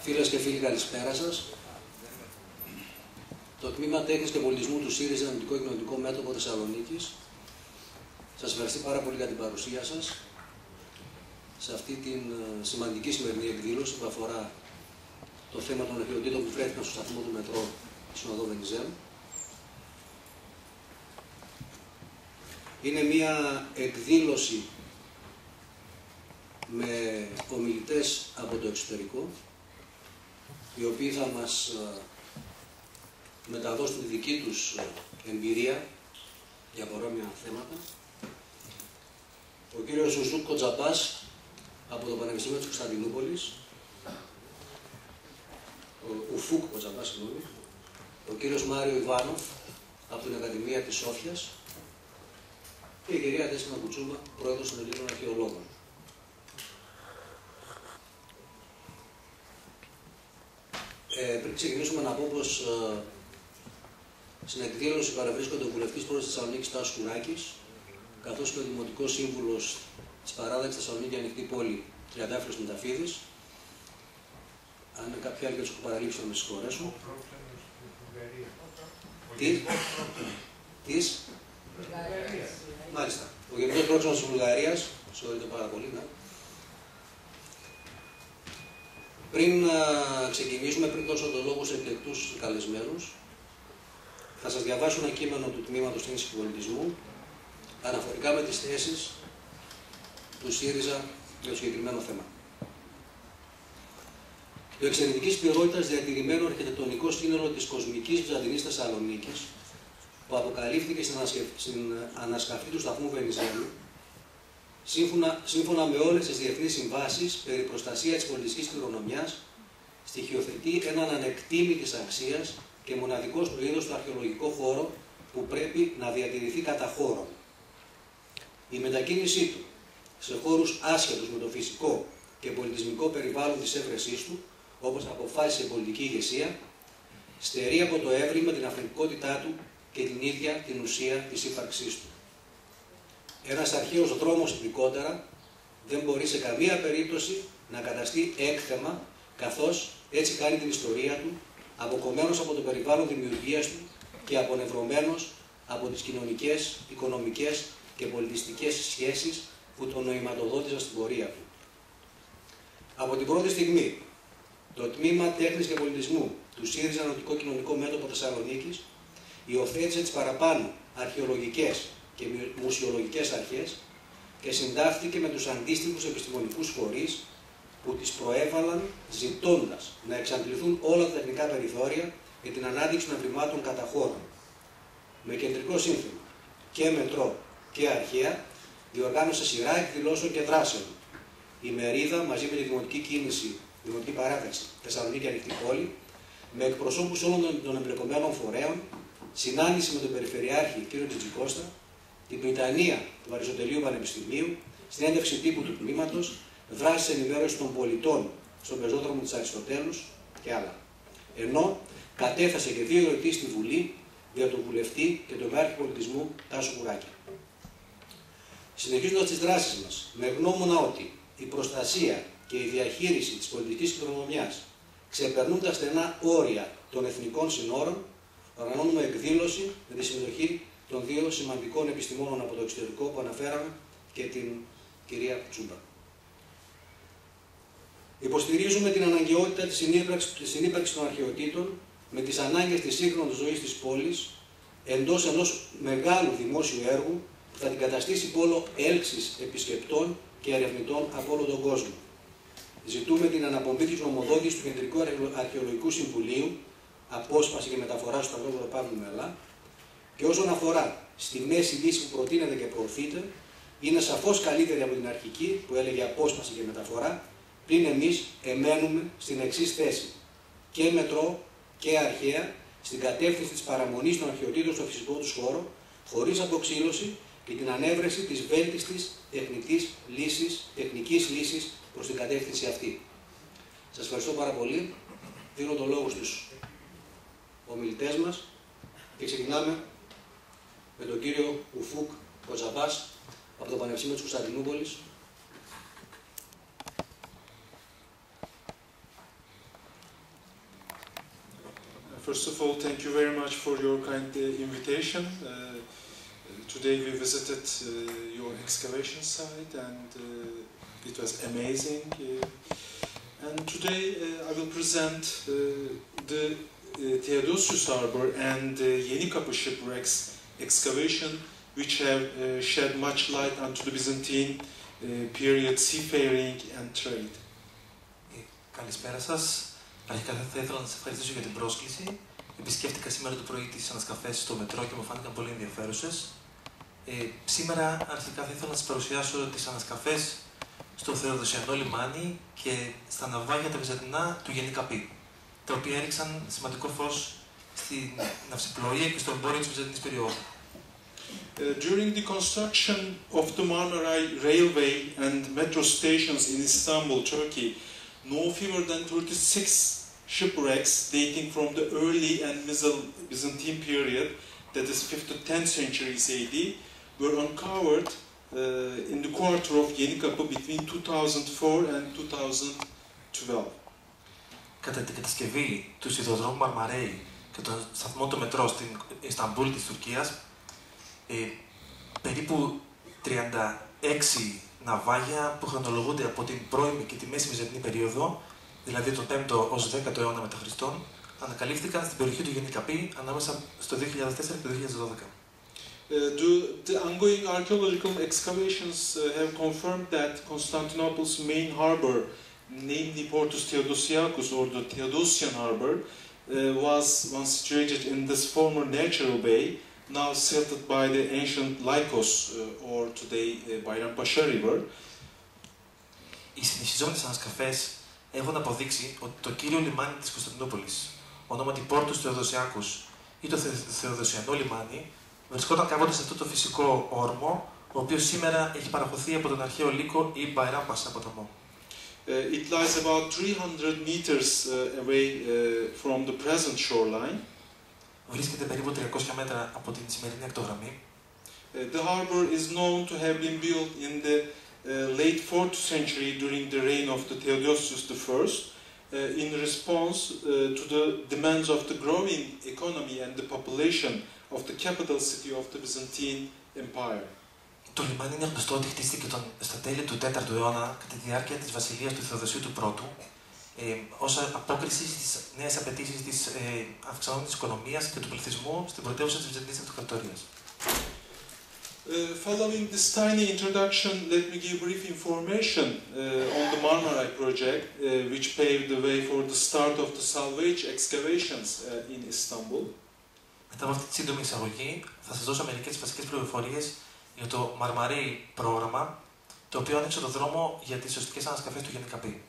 Φίλες και φίλοι, καλησπέρα σας. Το Τμήμα Τέχνης και Πολιτισμού του ΣΥΡΙΖΑ Ενωτικό Κοινωνικό Μέτωπο Θεσσαλονίκης σας ευχαριστεί πάρα πολύ για την παρουσία σας σε αυτή την σημαντική σημερινή εκδήλωση που αφορά το θέμα των αρχαιοτήτων που βρέθηκαν στο σταθμό του Μετρό στην οδό Βενιζέλου. Είναι μια εκδήλωση με ομιλητές από το εξωτερικό, οι οποίοι θα μας μεταδώσουν τη δική τους εμπειρία για παρόμοια θέματα. Ο κύριος Ufuc Kocavas από το Πανεπιστήμιο της Κωνσταντινούπολης, Ufuc Kocavas, συγγνώμη, ο κύριος Μάριο Ιβάνοφ από την Ακαδημία της Σόφιας και η κυρία Δέσποινα Κουτσούμπα, πρόεδρος των Ελλήνων Αρχαιολόγων. Πριν ξεκινήσουμε να πω πως στην εκδήλωση παραβρίσκονται ο βουλευτής πρόεδρος της Θεσσαλονίκης Τάσος Κουράκης, καθώς και ο Δημοτικός Σύμβουλος της Παράδαξης Θεσσαλονίκη Ανοιχτή Πόλη Τριαντάφυλλος Μεταφίδης. Αν είναι κάποιοι άλλοι και τους έχω παραλείψει να με συγχωρέσουν. Της μάλιστα. Ο Γενικός Πρόξενος της Βουλγαρίας, συγχωρείτε πάρα πολύ, ναι. Πριν ξεκινήσουμε, πριν δώσω το λόγο σε εκλεκτούς καλεσμένους, θα σας διαβάσω ένα κείμενο του Τμήματος Τέχνης και Πολιτισμού αναφορικά με τις θέσεις του ΣΥΡΙΖΑ για το συγκεκριμένο θέμα. Το εξαιρετικής ποιότητας διατηρημένο αρχιτεκτονικό σύνολο της κοσμικής Βυζαντινής Θεσσαλονίκης, που αποκαλύφθηκε στην ανασκαφή του σταθμού Βενιζέλου, σύμφωνα με όλες τις διεθνείς συμβάσεις περί προστασία της πολιτιστικής κληρονομιάς, στοιχειοθετεί έναν ανεκτήμητης αξίας και μοναδικό στο είδος του αρχαιολογικό χώρο που πρέπει να διατηρηθεί κατά χώρο. Η μετακίνησή του σε χώρους άσχετους με το φυσικό και πολιτισμικό περιβάλλον της έβρεσής του, όπως αποφάσισε η πολιτική ηγεσία, στερεί από το έβριμα την αυθεντικότητά του και την ίδια την ουσία της ύπαρξής του. Ένας αρχαίος δρόμος ειδικότερα δεν μπορεί σε καμία περίπτωση να καταστεί έκθεμα, καθώς έτσι κάνει την ιστορία του, αποκομμένος από το περιβάλλον δημιουργίας του και απονευρωμένος από τις κοινωνικές, οικονομικές και πολιτιστικές σχέσεις που τον νοηματοδότησαν στην πορεία του. Από την πρώτη στιγμή, το Τμήμα Τέχνης και Πολιτισμού του ΣΥΡΙΖΑ Ενωτικό Κοινωνικό Μέτωπο Θεσσαλονίκης υιοθέτησε τις παραπάνω αρχαιολογικές και μουσιολογικές αρχές και συντάχθηκε με τους αντίστοιχους επιστημονικούς φορείς που τις προέβαλαν ζητώντας να εξαντληθούν όλα τα τεχνικά περιθώρια για την ανάδειξη των ευρημάτων κατά χώρο. Με κεντρικό σύνθημα και Μετρό και αρχαία διοργάνωσε σειρά εκδηλώσεων και δράσεων. Η Μερίδα μαζί με τη Δημοτική Κίνηση, Δημοτική Παράταξη Θεσσαλονίκη Ανοιχτή Πόλη, με εκπροσώπους όλων των εμπλεκομένων φορέων, συνάντηση με τον Περιφερειάρχη κ. Τζιτζικώστα, την Πριτανία του Αριστοτελείου Πανεπιστημίου, συνέντευξη τύπου του τμήματος, δράσεις ενημέρωσης των πολιτών στον πεζόδρομο της Αριστοτέλους και άλλα. Ενώ κατέθεσε και 2 ερωτήσεις στη Βουλή για τον βουλευτή και τον Υπάρχη Πολιτισμού Τάσο Κουράκη. Συνεχίζοντας τις δράσεις μας, με γνώμονα ότι η προστασία και η διαχείριση της πολιτικής κληρονομιάς ξεπερνούν τα στενά όρια των εθνικών συνόρων, οργανώνουμε εκδήλωση με τη συμμετοχή των 2 σημαντικών επιστημόνων από το εξωτερικό που αναφέραμε και την κυρία Κουτσούμπα. Υποστηρίζουμε την αναγκαιότητα της συνύπαρξης των αρχαιοτήτων με τις ανάγκες της σύγχρονης ζωής της πόλης εντός ενός μεγάλου δημόσιου έργου που θα την καταστήσει πόλο έλξης επισκεπτών και ερευνητών από όλο τον κόσμο. Ζητούμε την αναπομπή της νομοδότησης του Κεντρικού Αρχαιολογικού Συμβουλίου, απόσπαση και μεταφορά στο στρατόπεδο Παύλου Μελά, και όσον αφορά στη μέση λύση που προτείνεται και προωθείται, είναι σαφώς καλύτερη από την αρχική που έλεγε απόσπαση και μεταφορά, πριν εμείς εμένουμε στην εξής θέση: και Μετρό και αρχαία, στην κατεύθυνση της παραμονής των αρχαιοτήτων στο φυσικό τους χώρο, χωρίς αποξήλωση και την ανέβρεση της βέλτιστης τεχνικής λύσης προς την κατεύθυνση αυτή. Σας ευχαριστώ πάρα πολύ. Δίνω το λόγο στους ομιλητές μας και ξεκινάμε με τον κύριο Ufuc Kocavas από το Πανεπιστήμιο της Κωνσταντινούπολης. First of all, thank you very much for your kind invitation. Today we visited your excavation site and it was amazing. And today I will present the Theodosius Harbor and Yenikapı shipwrecks excavation, which have shed much light onto the Byzantine period seafaring and trade. Καλησπέρα σας. Αρχικά θα ήθελα να σας ευχαριστήσω για την πρόσκληση. Επισκέφτηκα σήμερα το πρωί τις ανασκαφές στο Μετρό και μου φάνηκαν πολύ ενδιαφέρουσες. Σήμερα αρχικά θα ήθελα να σας παρουσιάσω τις ανασκαφές στο Θεοδοσιανό λιμάνι και στα ναυάγια τα βυζαντινά του Γενικαπή, τα οποία έριξαν σημαντικό φως στην ναυσιπλοεία και στο εμπόριο της βυζαντινής περίοδου. During the construction of the Marmaray Railway and metro stations in Istanbul, Turkey, no fewer than 36 shipwrecks dating from the early and middle Byzantine period, that is 5th to 10th centuries AD, were uncovered in the quarter of Yenikapı between 2004 and 2012. Κατά την κατασκευή του σιδηροδρόμου Μαρμαρέη και των σταθμών του Μετρό στην Ισταμπούλ της Τουρκίας, περίπου 36 ναυάγια που χρονολογούνται από την πρώιμη και τη μέση βυζαντινή περίοδο, δηλαδή τον 5ο ως 10ο αιώνα μετά Χριστόν, ανακαλύφθηκαν στην περιοχή του Γενικαπή ανάμεσα στο 2004 και το 2012. The ongoing archaeological excavations have confirmed that Constantinople's main harbor, namely Portus Theodosiacus or the Theodosian harbor, was once situated in this former natural bay, now silted by the ancient Lycos or today Bayrampaşa River. Οι συνεχιζόμενες ανασκαφές έχουν αποδείξει ότι το κύριο λιμάνι της Κωνσταντινούπολης, ονόματι Πόρτους Θεοδοσιάκους ή το Θεοδοσιανό λιμάνι, βρισκόταν κάποτε σε αυτό το φυσικό όρμο, ο οποίος σήμερα έχει παραχωθεί από τον αρχαίο Λύκο ή Μπαϊράμπασα ποταμό. It lies about 300 meters away from the present shoreline. Βρίσκεται περίπου 300 μέτρα από την σημερινή ακτογραμμή. The harbor is known to have been built in the late 4th century during the reign of the Theodosius I, in response to the demands of the growing economy and the population of the capital city of the Byzantine Empire. Το λιμάνι είναι γνωστό ότι χτίστηκε στα τέλη του 4ου αιώνα κατά τη διάρκεια της βασιλείας του Θεοδοσίου του Πρώτου, ως απόκριση στις νέες απαιτήσεις της αυξανόμενης οικονομίας και του πληθυσμού στην πρωτεύουσα της Βυζαντινής Αυτοκρατορίας. Following this tiny introduction, let me give brief information on the Marmaray project, which paved the way for the start of the salvage excavations in Istanbul. Μετά από αυτή τη σύντομη εισαγωγή, θα σας δώσω μερικές βασικές πληροφορίες για το Marmaray πρόγραμμα, το οποίο άνοιξε το δρόμο για τις σωστικές ανασκαφές του Γενικαπή.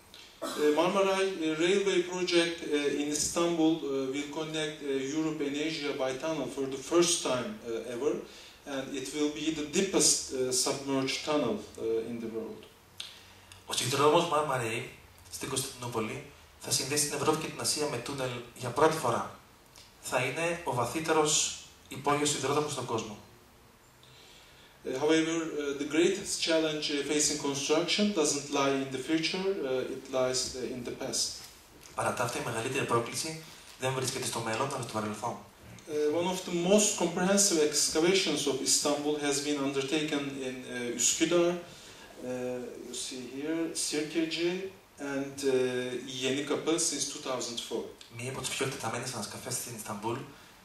Marmaray Railway project in Istanbul will connect Europe and Asia by tunnel for the first time ever, and it will be the deepest submerged tunnel in the world. Ο σιδηρόδρομος Marmaray στην Κωνσταντινούπολη θα συνδέσει την Ευρώπη και την Ασία με τούνελ για πρώτη φορά. Θα είναι ο βαθύτερος υπόγειος σιδηρόδρομος στον κόσμο. However, the greatest challenge facing construction doesn't lie in the future, it lies in the past. Παρά τα αυτά, η μεγαλύτερη πρόκληση δεν βρίσκεται στο μέλλον, αλλά στο παρελθόν. One of the most comprehensive excavations of Istanbul has been undertaken in Üsküdar, you see here, Sirkeci and Yenikapı since 2004. Μία από τις πιο εκτεταμένες ανασκαφές στην Ισταμπούλ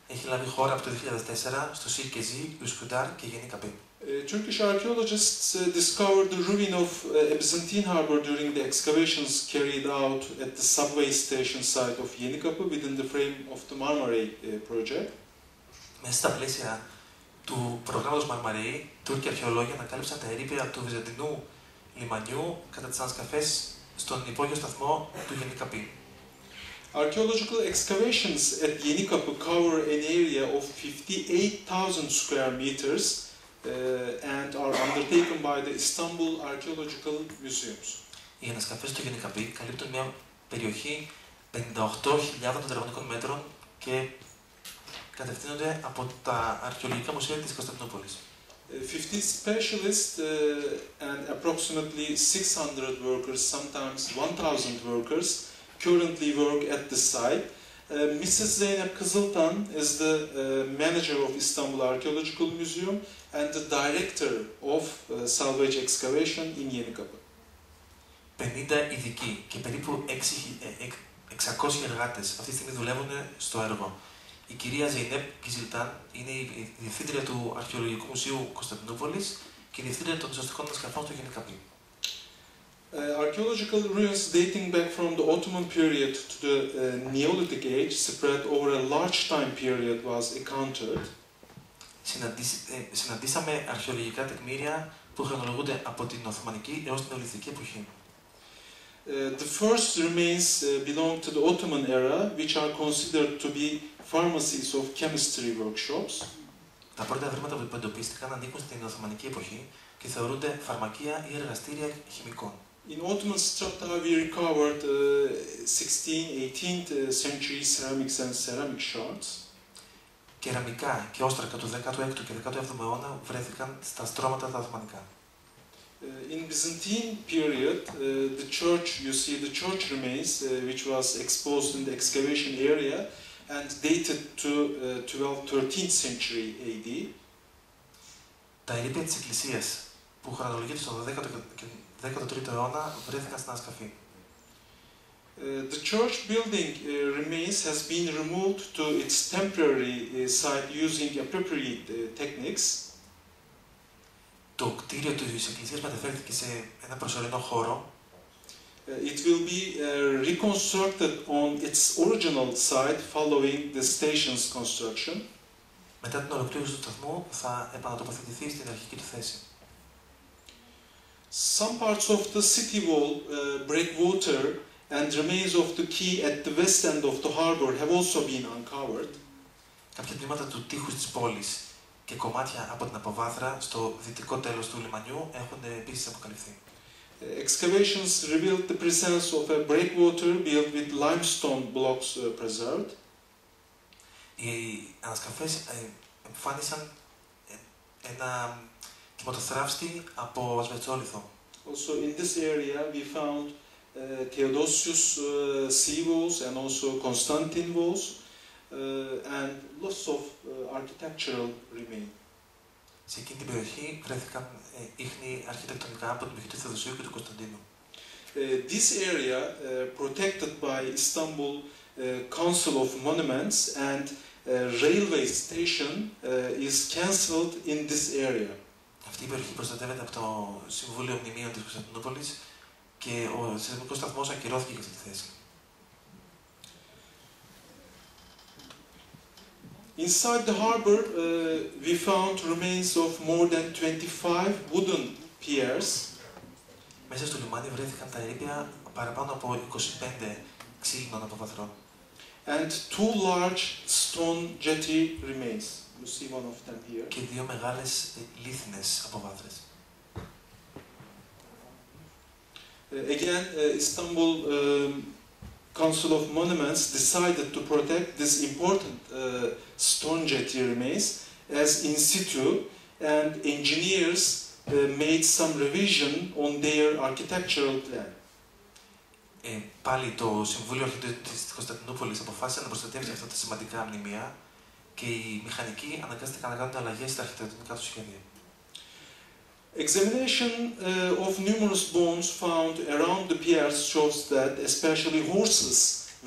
έχει λάβει χώρα από το 2004 στο Σίρκεζι, Üsküdar και Yenikapı. Turkish archaeologists discovered the ruin of a Byzantine harbor during the excavations carried out at the subway station site of Yenikapı within the frame of the Marmaray project. Μέσα στα πλαίσια του προγράμματος Marmaray, Τούρκοι αρχαιολόγοι ανακάλυψαν τα ερείπια του βυζαντινού λιμανιού κατά τις ανασκαφές στον υπόγειο σταθμό του Γενικαπή. Archaeological excavations at Yenikapı cover an area of 58,000 square meters and are undertaken by the Istanbul Archaeological Museums. Οι ανασκαφές του Γενικαπή καλύπτουν μια περιοχή 58.000 τετραγωνικών μέτρων και κατευθύνονται από τα αρχαιολογικά μουσεία της Κωνσταντινούπολης. 50 specialists and approximately 600 workers, sometimes 1,000 workers, currently work at the site, Mrs. Zeynep Kızıltan is the manager of Istanbul Archaeological Museum and the director of salvage excavation in Yenikapı. 50 ειδικοί και περίπου 600 εργάτες αυτή τη στιγμή δουλεύουν στο έργο. Η κυρία Zeynep Kızıltan είναι η διευθύντρια του Αρχαιολογικού Μουσείου Κωνσταντινούπολης και η διευθύντρια των σωστικών ανασκαφών στο Γενικαπή. Archaeological ruins dating back from the Ottoman period to the Neolithic age spread over a large time period was encountered. Συναντήσαμε αρχαιολογικά τεκμήρια που χρονολογούνται από την Οθωμανική έως την Νεολιθική εποχή. The first remains belong to the Ottoman era, which are considered to be pharmacies of chemistry workshops. Τα πρώτα ευρήματα που εντοπίστηκαν ανήκουν στην Οθωμανική εποχή και θεωρούνται φαρμακεία ή εργαστήρια χημικών. In Ottoman strata, we recovered 16th, 18th century ceramics and ceramic shards. Κεραμικά και όστρακα του 16ου και 17ου αιώνα βρέθηκαν στα στρώματα τα Οθωμανικά. In Byzantine period, the church, you see the church remains, which was exposed in the excavation area and dated to 12th-13th century AD. Τα ερείπια της εκκλησίας που χρονολογείται στον 10ο και 13ο αιώνα βρέθηκαν στην ανασκαφή. The church building remains has been removed to its temporary site using appropriate techniques. Το κτίριο της εκκλησίας μεταφέρθηκε σε ένα προσωρινό χώρο. It will be reconstructed on its original site following the station's construction. Μετά την ολοκλήρωση του σταθμού θα επανατοποθετηθεί στην αρχική του θέση. Some parts of the city wall, breakwater and remains of the quay at the west end of the harbor have also been uncovered. Κάποια τμήματα του τείχους της πόλης και κομμάτια από την αποβάθρα στο δυτικό τέλος του λιμανιού έχουν επίσης αποκαλυφθεί. Excavations revealed the presence of a breakwater built with limestone blocks preserved. Οι ανασκαφές εμφάνισαν ένα κυμωτοθράυστη από ασβεστόλιθο. Also in this area we found Theodosius sea walls and also Constantine walls and lots of architectural remains. Σε εκείνη την περιοχή βρέθηκαν ίχνη αρχιτεκτονικά από την περιοχή του Θεοδοσίου και του Κωνσταντίνου. This area, protected by Istanbul Council of Monuments and railway station, is cancelled in this area. Αυτή η περιοχή προστατεύεται από το Συμβούλιο Μνημείων της Κωνσταντινούπολης και ο σεισμικός σταθμός ακυρώθηκε για αυτή τη θέση. Inside the harbor, we found remains of more than 25 wooden piers. Μέσα στο λιμάνι βρέθηκαν τα ερείπια παραπάνω από 25 ξύλινων αποβαθρών. And two large stone jetty remains. You see one of them here. Και δύο μεγάλες λίθινες αποβάθρες. Again, Istanbul Council of Monuments decided to protect this important stone jetty remains as in situ, and engineers made some revision on their architectural plan. Πάλι το Συμβούλιο Αρχιτεκτονικών της Κωνσταντινούπολης αποφάσισε να προστατεύσει αυτά τα σημαντικά μνημεία και οι μηχανικοί αναγκάστηκαν να κάνουν αλλαγές στα αρχιτεκτονικά του σχέδια. Examination of numerous bones found around the piers shows that especially horses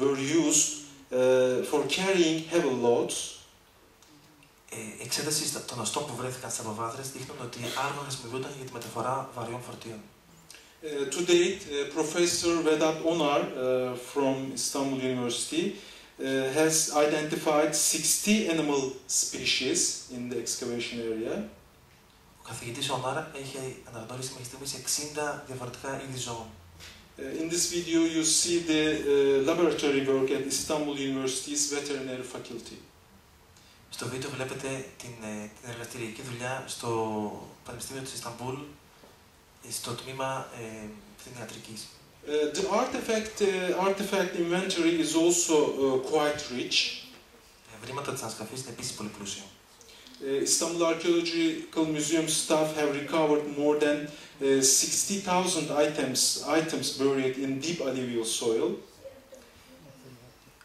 were used for carrying heavy loads. Εξέταση των οστών που βρέθηκαν στις αποβάθρες δείχνουν ότι άργα χρησιμοποιούνταν για τη μεταφορά βαριών φορτίων. To date, Professor Vedat Onar from Istanbul University has identified 60 animal species in the excavation area. Ο καθηγητής Ονάρα έχει αναγνωρίσει μέχρι στιγμής 60 διαφορετικά είδη ζώων. In this video you see the laboratory work at Istanbul University's veterinary faculty. Στο βίντεο βλέπετε την εργαστηριακή δουλειά στο Πανεπιστήμιο της Ισταμπούλ, στο τμήμα κτηνιατρικής. The artifact inventory is also quite rich. Βρήματα της ανασκαφής είναι επίσης πολύ πλούσιο. Istanbul Archaeological Museum staff have recovered more than 60,000 items buried in deep alluvial soil.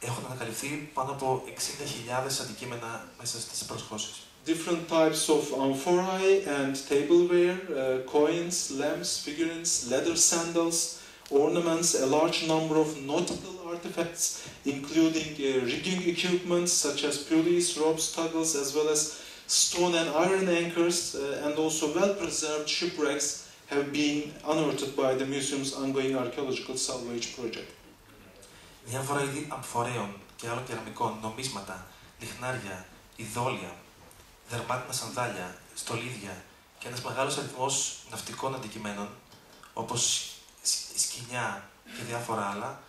έχουν ανακαλυφθεί πάνω από 60.000 αντικείμενα μέσα στις προσχώσεις. Different types of amphorae and tableware, coins, lamps, figurines, leather sandals, ornaments, a large number of nautical artifacts, including rigging equipment such as pulleys, ropes, tuggles, as well as stone and iron anchors, and also well-preserved shipwrecks have been unearthed by the museum's ongoing archaeological salvage project. Διάφορα είδη αμφορέων και άλλων κεραμικών, νομίσματα, λιχνάρια, ειδόλια, δερμάτινα σανδάλια, στολίδια και ένας μεγάλος αριθμός ναυτικών αντικειμένων, όπως σκοινιά και διάφορα άλλα,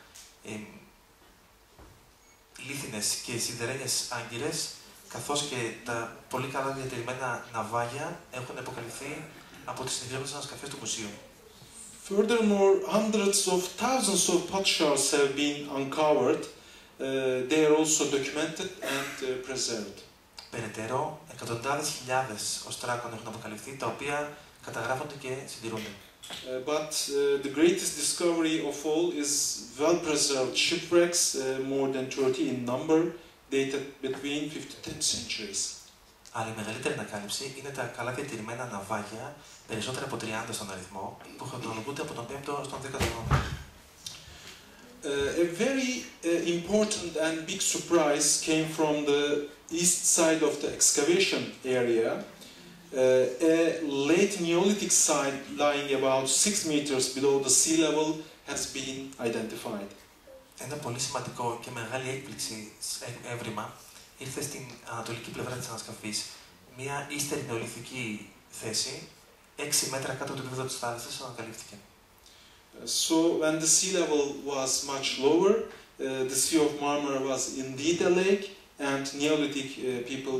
λίθινες και σιδερένιες άγκυρες, καθώς και τα πολύ καλά διατηρημένα ναυάγια έχουν αποκαλυφθεί από τις συνδυόμενες ανασκαφές του μουσείου. Furthermore, hundreds of thousands of potsherds have been uncovered. They are also documented and preserved. Περαιτέρω, εκατοντάδες χιλιάδες οστράκων έχουν αποκαλυφθεί, τα οποία καταγράφονται και συντηρούνται. But the greatest discovery of all is well-preserved shipwrecks, more than 30 in number, dated between 5th to 10th centuries. Αλλά η μεγαλύτερη ανακάλυψη είναι τα καλά διατηρημένα ναυάγια, περισσότερα από 30 στον αριθμό, που χρονολογούνται από τον 5ο στον 10ο αιώνα. A very important and big surprise came from the east side of the excavation area. A late Neolithic site lying about 6 meters below the sea level has been identified. Ένα πολύ σημαντικό και μεγάλη έκπληξη έβριμα ήρθε στην ανατολική πλευρά της ανασκαφής. Μια ύστερη νεολιθική θέση, 6 μέτρα κάτω από το επίπεδο της θάλασσας, ανακαλύφθηκε. So when the sea level was much lower, the Sea of Marmara was indeed a lake, and Neolithic people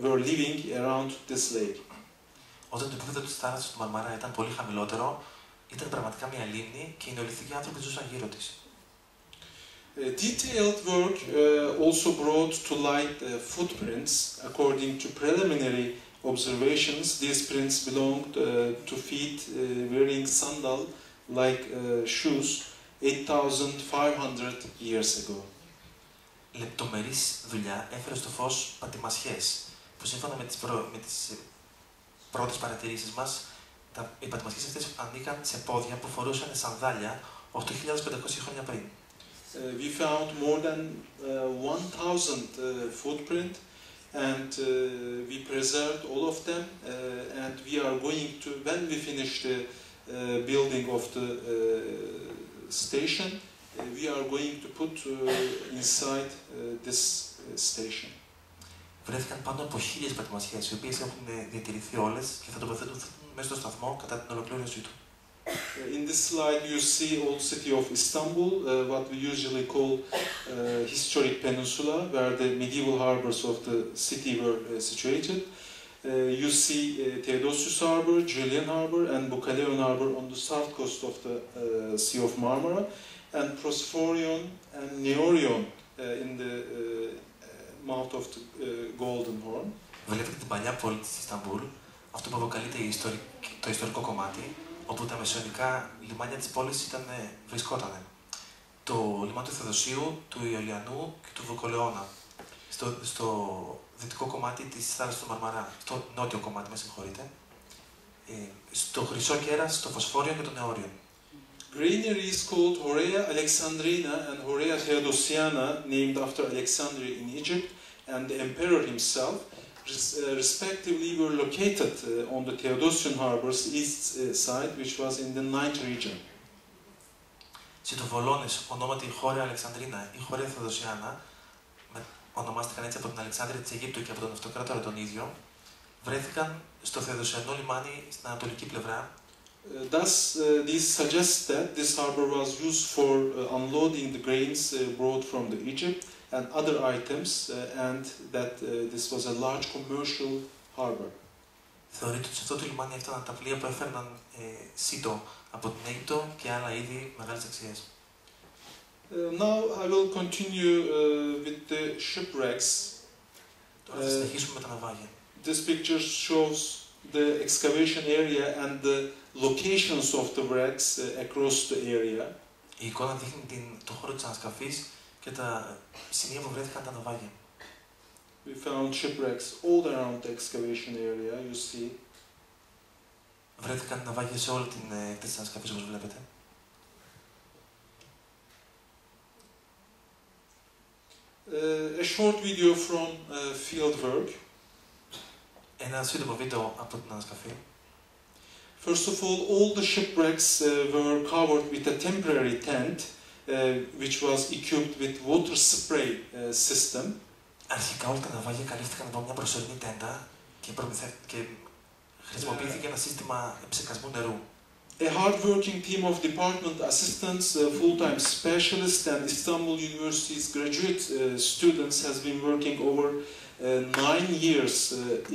were living around this lake. Όταν το επίπεδο της θάλασσας του Μαρμαρά ήταν πολύ χαμηλότερο, ήταν πραγματικά μια λίμνη και οι νεολιθικοί άνθρωποι ζούσαν γύρω της. Detailed work also brought to light footprints. According to preliminary observations, these prints belonged to feet wearing sandal-like shoes 8,500 years ago. Λεπτομερής δουλειά έφερε στο φως πατημασιές, που σύμφωνα με τις πρώτες παρατηρήσεις μας, οι πατημασιές αυτές ανήκαν σε πόδια που φορούσαν σανδάλια 8.500 χρόνια πριν. We found more than 1,000 footprints, and we preserved all of them, and we are going to, when we finish the building of the station, we are going to put inside this station. Βρέθηκαν πάνω από 1.000 πατημασιές, οι οποίες έχουν διατηρηθεί όλες και θα τοποθετηθούν μέσα στο σταθμό κατά την ολοκλήρωσή του. In this slide you see old city of Istanbul, what we usually call historic peninsula, where the medieval harbors of the city were situated. You see Theodosius Harbor, Julian Harbor, and Bukaleon Harbor on the south coast of the Sea of Marmara, and Prosphorion and Neorion in the mouth of the Golden Horn. Βλέπετε την παλιά πόλη της Ισταμπούλ, αυτό που αποκαλείται το ιστορικό κομμάτι, όπου τα μεσαιωνικά λιμάνια της πόλης βρισκότανε. Το λιμάνι του Θεοδοσίου, του Ιωλιανού και του Βουκολεώνα. Στο δυτικό κομμάτι της θάλασσας του Μαρμαρά, στο νότιο κομμάτι, με συγχωρείτε, στο Χρυσό Κέρας, στο Φωσφόριο και το Νεόριο. Granaries called Horea Alexandrina and Horea Theodosiana, named after Alexandria in Egypt, and the emperor himself, respectively were located on the Theodosian harbor's east side, which was in the Ninth region. Σιτοβολώνες, ονόματι Χώρια Αλεξανδρίνα ή Χώρια Θεοδοσιάνα, ονομάστηκαν έτσι από την Αλεξάνδρεια της Αιγύπτου και από τον αυτοκράτορα τον ίδιο, βρέθηκαν στο Θεοδοσιανό λιμάνι στην ανατολική πλευρά. Thus, this suggests that this harbor was used for unloading the grains brought from Egypt and other items, and that this was a large commercial harbor. Θεωρείται ότι σε αυτό το λιμάνι έφταναν τα πλοία που έφερναν σίτο από την Αίγυπτο και άλλα είδη μεγάλης αξίας. Now I will continue with the shipwrecks. Τώρα θα συνεχίσουμε με τα ναυάγια. This picture shows the excavation area and the locations of the wrecks across the area. Η εικόνα δείχνει το χώρο της ανασκαφής και τα σημεία που βρέθηκαν τα ναυάγια. We found shipwrecks all around the excavation area, you see. Βρέθηκαν ναυάγια σε όλη την έκταση της ανασκαφής, όπως βλέπετε. A short video from field work. Ένα σύντομο βίντεο από την ανασκαφή. First of all the shipwrecks were covered with a temporary tent, which was equipped with water spray system. Αρχικά όλα τα ναυάγια καλύφθηκαν από μια προσωρινή τέντα και χρησιμοποιήθηκε ένα σύστημα ψεκασμού νερού. A hard-working team of department assistants, full-time specialists, and Istanbul University's graduate students has been working over 9 years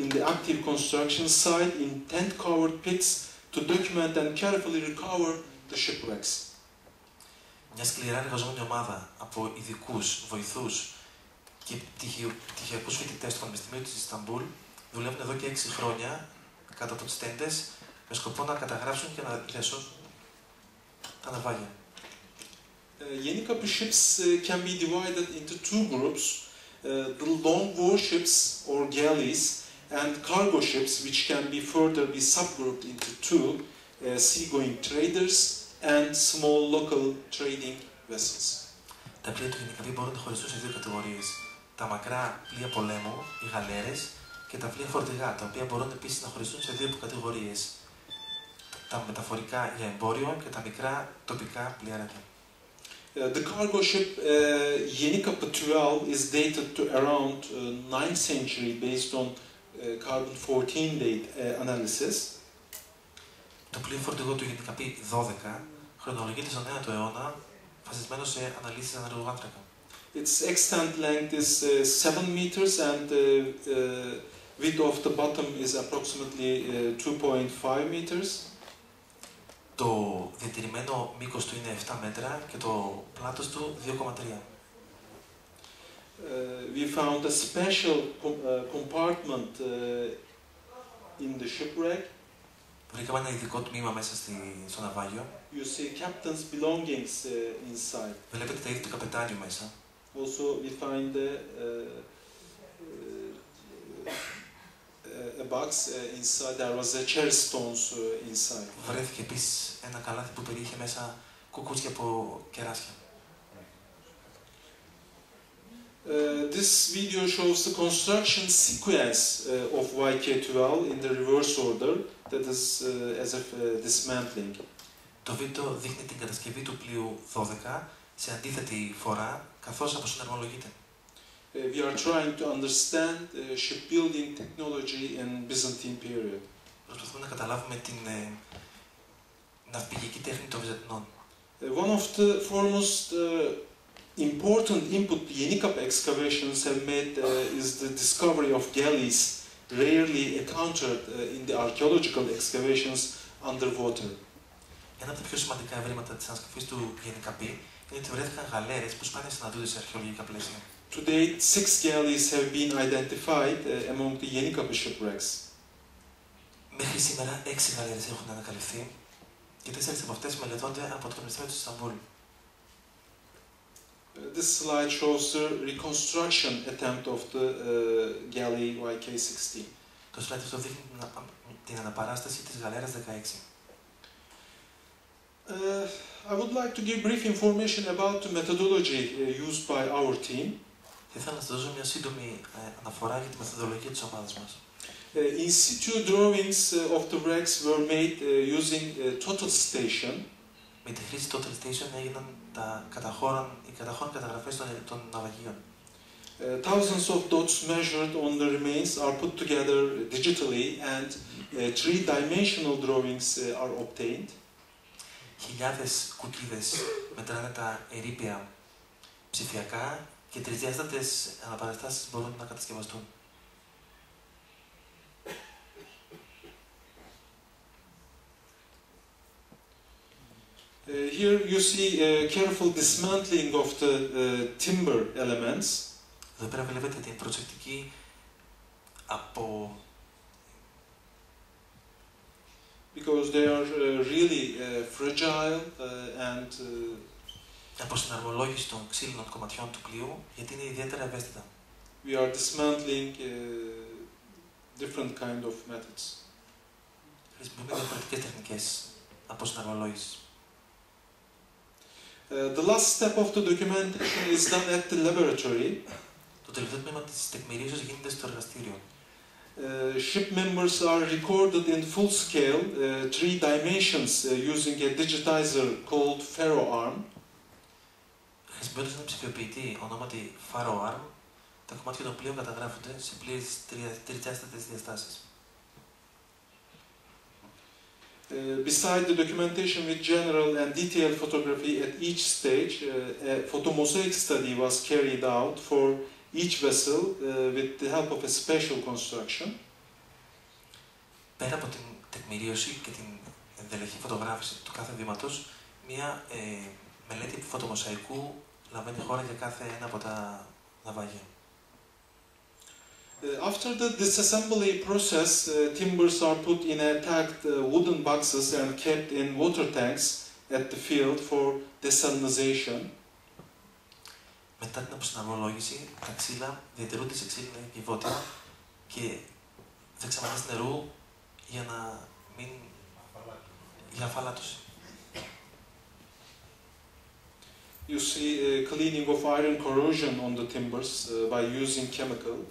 in the active construction site in tent-covered pits to document and carefully recover the shipwrecks. Μια σκληρά εργαζόμενη ομάδα από ειδικούς, βοηθούς και πτυχιακούς φοιτητές του Πανεπιστημίου της Ισταμπούλ δουλεύουν εδώ και 6 χρόνια κάτω από τις τέντες με σκοπό να καταγράψουν και να διασώσουν τα ναυάγια. Yenikapı ships can be divided into two groups, the long warships or galleys and cargo ships, which can be further be subgrouped into two, seagoing traders and small local trading vessels. Τα πλοία του Γενικαπή μπορούν να χωριστούν σε δύο κατηγορίες. Τα μακρά πλοία πολέμου, οι γαλέρες, και τα πλοία φορτηγά, τα οποία μπορούν επίσης να χωριστούν σε δύο κατηγορίες. Τα μεταφορικά για εμπόριο και τα μικρά τοπικά πλοιαράκια. The cargo ship Yenikapı 12 is dated to around 9th century based on carbon-14 date analysis. Το πλοίο φορτηγό του Γενικαπή 12 χρονολογείται στον 9ο αιώνα, βασισμένο σε αναλύσεις ανεργού άνθρακα. Its extant length is 7 meters and width of the bottom is approximately 2.5 meters. Το διατηρημένο μήκος του είναι 7 μέτρα και το πλάτος του 2,3. We found a special compartment in the shipwreck. Βρήκαμε ένα ειδικό τμήμα μέσα στο ναυάγιο. You see captain's belongings inside. Βλέπετε τα είδη του καπετάνιου μέσα. Also we find a box inside. There was a cherry stones inside. Βρέθηκε επίσης ένα καλάθι που περιείχε μέσα κουκούτσια από κεράσια. This video shows the construction sequence of YK-12 in the reverse order, that is as if dismantling. Το βίντεο δείχνει την κατασκευή του πλοίου 12 σε αντίθετη φορά, καθώς αποσυναρμολογείται. We are trying to understand shipbuilding technology in Byzantine period. Προσπαθούμε να καταλάβουμε την ναυπηγική τέχνη των Βυζαντινών. One of the foremost important input Yenikapı excavations have made is the discovery of galleys, rarely encountered in the archaeological excavations underwater. Ένα από τα πιο σημαντικά ευρήματα της ανασκαφής του Γενικαπή είναι ότι βρέθηκαν γαλέρες που σπάνια συναντούνται σε αρχαιολογικά πλαίσια. To date, 6 galleys have been identified among the Yenikapı shipwrecks. Μέχρι σήμερα 6 γαλέρες έχουν ανακαλυφθεί και 4 από αυτές μελετώνται από το Πανεπιστήμιο του Ισταμπούλ. This slide shows the reconstruction attempt of the galley YK-16. Το slide αυτό δείχνει την αναπαράσταση της γαλέρας 16. I would like to give brief information about the methodology used by our team. Θα ήθελα να σας δώσω μια σύντομη αναφορά για τη μεθοδολογία της ομάδας μας. In situ drawings of the wrecks were made using total station. Με τη χρήση total station έγιναν οι καταχώρων καταγραφές των ναυαγίων. Thousands of dots measured on the remains are put together digitally and three-dimensional drawings are obtained. Χιλιάδες κουκίδες μετράνε τα ερείπια ψηφιακά και τρισδιάστατες αναπαραστάσεις μπορούν να κατασκευαστούν. Here you see careful dismantling of the timber elements. Εδώ πέρα βλέπετε την προσεκτική από because they are really fragile and αποσυναρμολόγηση των ξύλινων κομματιών του πλοίου, γιατί είναι ιδιαίτερα ευαίσθητα. We are dismantling different kind of methods. Χρησιμοποιούμε διαφορετικές τεχνικές αποσυναρμολόγησης. The last step of the documentation is done at the laboratory. Το τελευταίο τμήμα της τεκμηρίωσης γίνεται στο εργαστήριο. Ship members are recorded in full scale, 3 dimensions, using a digitizer called FaroArm. Χρησιμοποιώντας ένα ψηφιοποιητή ονόματι FaroArm, τα κομμάτια των πλοίων καταγράφονται σε πλήρες τρισδιάστατες διαστάσεις. Beside the documentation with general and detailed photography at each stage, a photomosaic study was carried out for each vessel with the help of a special construction. Πέρα από την τεκμηρίωση και την ενδελεχή φωτογράφηση του κάθε βήματος, μια μελέτη φωτομοσαϊκού λαμβάνει χώρα για κάθε ένα από τα ναυάγια. After the disassembly process, timbers are put in packed wooden boxes and kept in water tanks at the field for desalinization. Μετά την αποσυναρμολόγηση, τα ξύλα διατηρούνται σε ξύλινα κυβότια και δεξαμενές νερού για αφαλάτωση. You see cleaning of iron corrosion on the timbers by using chemicals.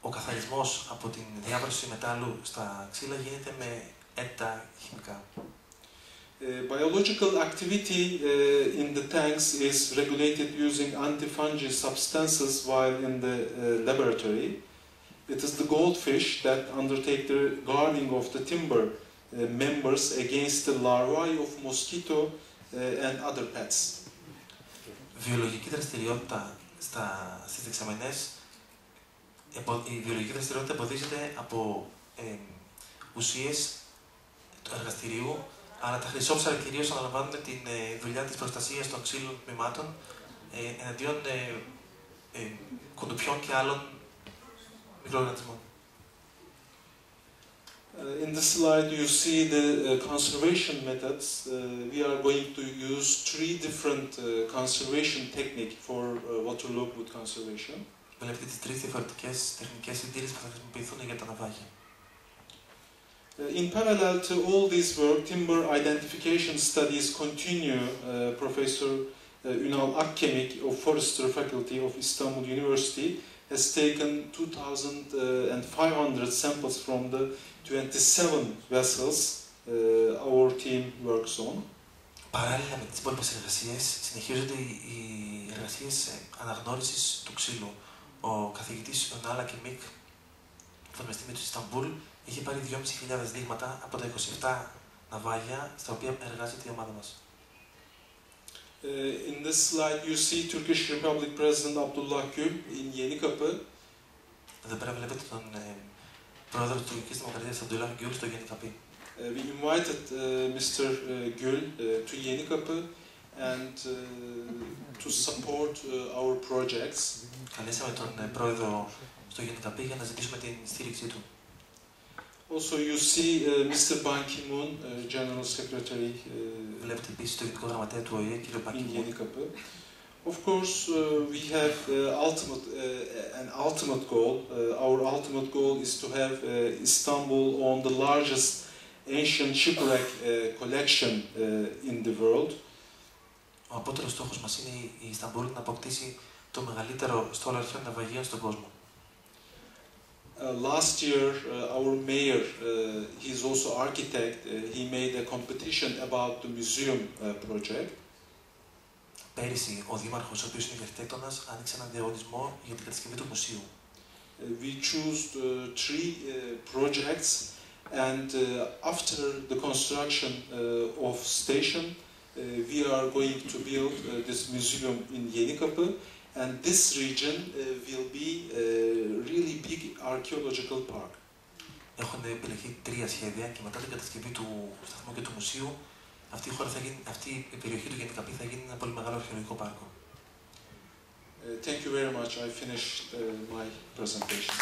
Ο καθαρισμός από την διάβρωση μετάλλου στα ξύλα γίνεται με έντονα χημικά. Biological activity in the tanks is regulated using antifungal substances while in the laboratory. It is the goldfish that undertake the guarding of the timber members against the larvae of mosquito and other pests. Βιολογική δραστηριότητα στις δεξαμενές. Η βιολογική δραστηριότητα εμποδίζεται από ουσίες του εργαστηρίου, αλλά τα χρυσόψαρα κυρίως αναλαμβάνουν τη δουλειά της προστασίας των ξύλινων τμήματων εναντίον κουνουπιών και άλλων μικροοργανισμών. In this slide you see the conservation methods. We are going to use 3 different conservation techniques for waterlogged wood conservation. Βλέπετε τις 3 διαφορετικές τεχνικές συντήρησης που θα χρησιμοποιηθούν για τα ναυάγια. In parallel to all this work, timber identification studies continue. Professor Ünal Akkemik of Forestry Faculty of Istanbul University has taken 2,500 samples from the 27 vessels our team works on. Παράλληλα με τις υπόλοιπες εργασίες, συνεχίζονται οι εργασίες αναγνώρισης του ξύλου. Ο καθηγητής Ünal Akkemik του Πανεπιστήμιου του Ισταμπούλ είχε πάρει 2.500 δείγματα από τα 27 ναυάγια στα οποία εργάζεται η ομάδα μας. In this slide you see Turkish Republic President Abdullah Gül in Yenikapı. Εδώ πέρα βλέπετε τον πρόεδρο της Τουρκικής Δημοκρατίας Abdullah Gül στο Yenikapı. We invited Mr. Gül to Yenikapı and to support our projects. Καλέσαμε τον πρόεδρο στο Yenikapı για να ζητήσουμε την στήριξή του. Also, you see Mr. Ban Ki-moon, General Secretary, Βλέπετε επίσης το Γενικό Γραμματέα του ΟΗΕ, κύριο Ban Ki-moon. Of course, we have an ultimate goal. Our ultimate goal is to have Istanbul on the largest ancient shipwreck collection in the world. Ο απότερος στόχος μας είναι η Ισταμπούλ να αποκτήσει το μεγαλύτερο στόλο αρχαίων ναυαγίων στον κόσμο. Last year, our mayor, he is also architect, he made a competition about the museum project. Πέρυσι, ο Δήμαρχος, ο οποίος είναι αρχιτέκτονας, άνοιξε έναν διαγωνισμό για την κατασκευή του μουσείου. We chose 3 projects, and after the construction of station, we are going to build this museum in Yenikapı. And this region will be a really big archaeological park. Έχουν επιλεγεί 3 σχέδια και μετά την κατασκευή του σταθμού και του μουσείου, αυτή η περιοχή του Yenikapı θα γίνει ένα πολύ μεγάλο αρχαιολογικό πάρκο. Thank you very much. I finished my presentation.